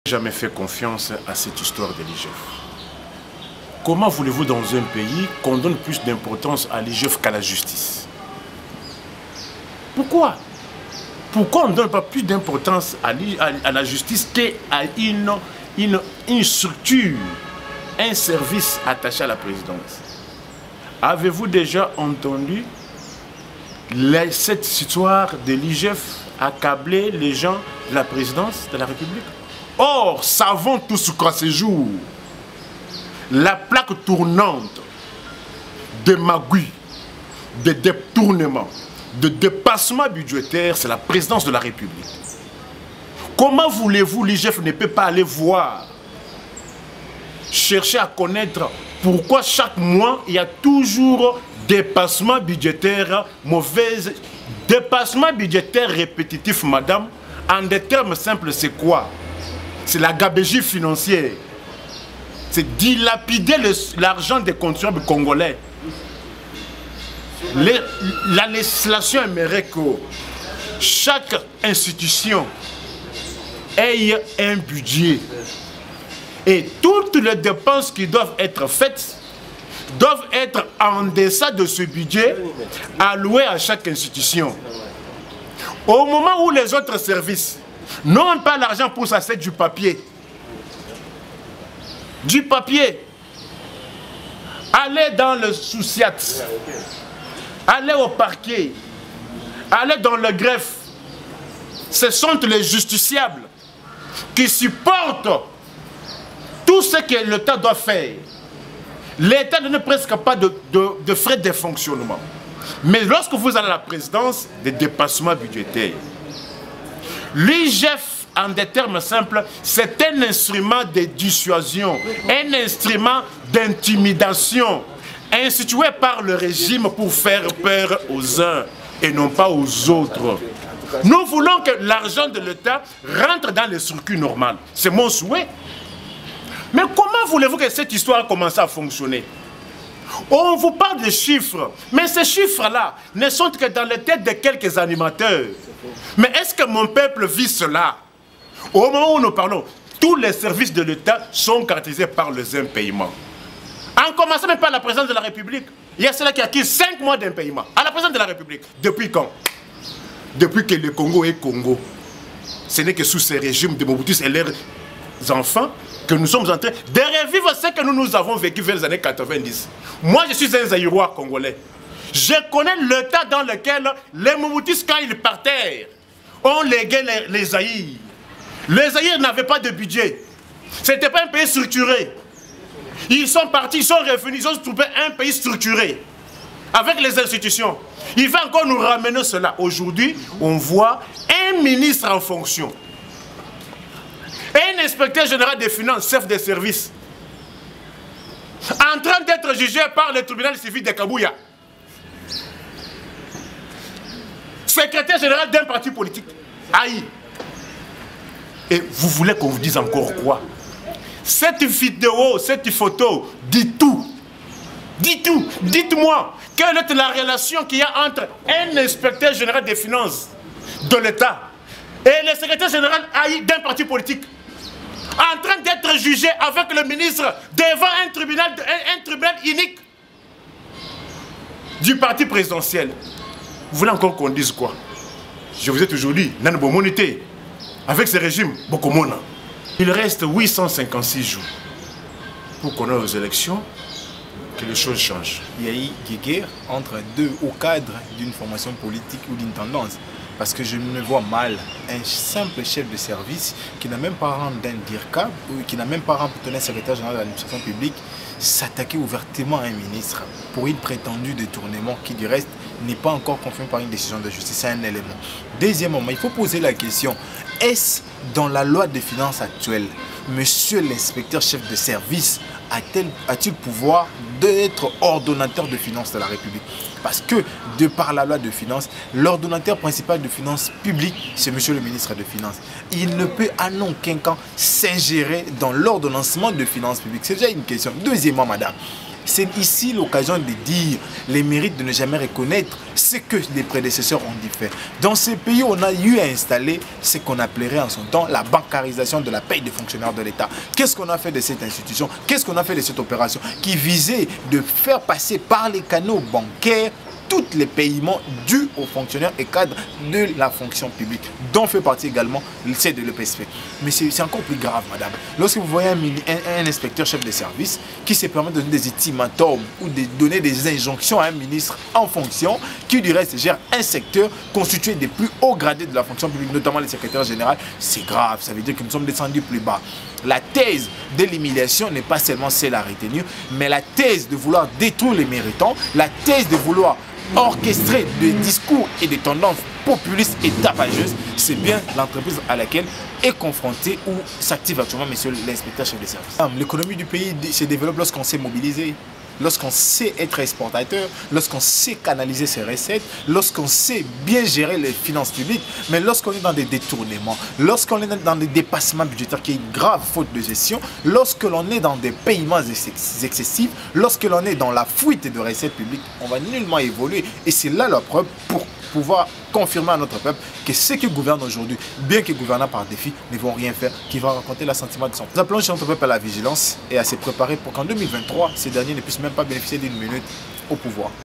Jamais fait confiance à cette histoire de l'IGF. Comment voulez-vous dans un pays qu'on donne plus d'importance à l'IGF qu'à la justice? Pourquoi? Pourquoi on ne donne pas plus d'importance à la justice qu'à une structure, un service attaché à la présidence? Avez-vous déjà entendu cette histoire de l'IGF accabler les gens de la présidence de la République? Or, savons tous qu'à ce jour, la plaque tournante de magouilles, de détournements, de dépassement budgétaire, c'est la présidence de la République. Comment voulez-vous, l'IGF ne peut pas aller voir, chercher à connaître pourquoi chaque mois, il y a toujours dépassement budgétaire, mauvais dépassement budgétaire répétitif, madame. En des termes simples, c'est quoi? C'est la gabegie financière. C'est dilapider l'argent des contribuables congolais. La législation aimerait que chaque institution ait un budget. Et toutes les dépenses qui doivent être faites doivent être en deçà de ce budget alloué à chaque institution. Au moment où les autres services n'ont pas l'argent pour s'acheter du papier. Du papier. Allez dans le sous-siat. Allez au parquet. Allez dans le greffe. Ce sont les justiciables qui supportent tout ce que l'État doit faire. L'État ne donne presque pas de frais de fonctionnement. Mais lorsque vous allez à la présidence, des dépassements budgétaires. L'IGF, en des termes simples, c'est un instrument de dissuasion, un instrument d'intimidation, institué par le régime pour faire peur aux uns et non pas aux autres. Nous voulons que l'argent de l'État rentre dans les circuits normaux. C'est mon souhait. Mais comment voulez-vous que cette histoire commence à fonctionner? On vous parle de chiffres, mais ces chiffres-là ne sont que dans les têtes de quelques animateurs. Mais est-ce que mon peuple vit cela? Au moment où nous parlons, tous les services de l'État sont caractérisés par les impayements. En commençant même par la présidence de la République, il y a cela qui a acquis 5 mois d'impayement. À la présidence de la République. Depuis quand? Depuis que le Congo est Congo. Ce n'est que sous ces régimes de Mobutu et leurs enfants que nous sommes en train de revivre ce que nous avons vécu vers les années 90. Moi, je suis un Zaïrois congolais. Je connais le temps dans lequel les Mobutus, quand ils partaient, ont légué les Zaïres. Les Zaïres n'avaient pas de budget. Ce n'était pas un pays structuré. Ils sont partis, ils sont revenus, ils ont trouvé un pays structuré. Avec les institutions. Il va encore nous ramener cela. Aujourd'hui, on voit un ministre en fonction. Un inspecteur général des finances, chef des services, en train d'être jugé par le tribunal civil de Kabouya. Secrétaire général d'un parti politique. Aïe. Et vous voulez qu'on vous dise encore quoi? Cette vidéo, cette photo, dit tout. Dit tout. Dites-moi, quelle est la relation qu'il y a entre un inspecteur général des finances de l'État et le secrétaire général Aïe d'un parti politique? En train d'être jugé avec le ministre devant un tribunal unique du parti présidentiel. Vous voulez encore qu'on dise quoi? Je vous ai toujours dit, Nan Bomonité, avec ce régime, Bokomona. Il reste 856 jours pour qu'on ait aux élections, que les choses changent. Il y a eu une guerre entre deux au cadre d'une formation politique ou d'une tendance. Parce que je me vois mal un simple chef de service qui n'a même pas rang d'un DIRCAB ou qui n'a même pas rang pour tenir secrétaire général de l'administration publique s'attaquer ouvertement à un ministre pour une prétendue détournement qui du reste n'est pas encore confirmé par une décision de justice. C'est un élément. Deuxièmement, il faut poser la question, est-ce dans la loi de finances actuelle, monsieur l'inspecteur chef de service a-t-il pouvoir d'être ordonnateur de finances de la République? Parce que, de par la loi de finances, l'ordonnateur principal de finances publiques, c'est monsieur le ministre de Finances. Il ne peut en aucun cas s'ingérer dans l'ordonnancement de finances publiques. C'est déjà une question. Deuxièmement, madame, C'est ici l'occasion de dire les mérites de ne jamais reconnaître ce que les prédécesseurs ont dit faire. Dans ces pays, on a eu à installer ce qu'on appellerait en son temps la bancarisation de la paie des fonctionnaires de l'État. Qu'est-ce qu'on a fait de cette institution? Qu'est-ce qu'on a fait de cette opération qui visait de faire passer par les canaux bancaires tous les paiements dus aux fonctionnaires et cadres de la fonction publique, dont fait partie également celle de l'EPSP. Mais c'est encore plus grave, madame. Lorsque vous voyez un inspecteur chef de service qui se permet de donner des ultimatums ou de donner des injonctions à un ministre en fonction, qui du reste gère un secteur constitué des plus hauts gradés de la fonction publique, notamment les secrétaires généraux, c'est grave. Ça veut dire que nous sommes descendus plus bas. La thèse de l'humiliation n'est pas seulement celle à retenir, mais la thèse de vouloir détruire les méritants, la thèse de vouloir orchestrer des discours et des tendances populistes et tapageuses, c'est bien l'entreprise à laquelle est confronté ou s'active actuellement monsieur l'inspecteur chef de service. L'économie du pays se développe lorsqu'on sait mobiliser, lorsqu'on sait être exportateur, lorsqu'on sait canaliser ses recettes, lorsqu'on sait bien gérer les finances publiques, mais lorsqu'on est dans des détournements, lorsqu'on est dans des dépassements budgétaires qui est une grave faute de gestion, lorsque l'on est dans des paiements excessifs, lorsque l'on est dans la fuite de recettes publiques, on va nullement évoluer. Et c'est là la preuve pour pouvoir confirmer à notre peuple que ceux qui gouvernent aujourd'hui, bien que gouvernant par défi, ne vont rien faire, qui vont raconter l'assentiment de son peuple. Nous appelons notre peuple à la vigilance et à se préparer pour qu'en 2023, ces derniers ne puissent même pas bénéficier d'une minute au pouvoir.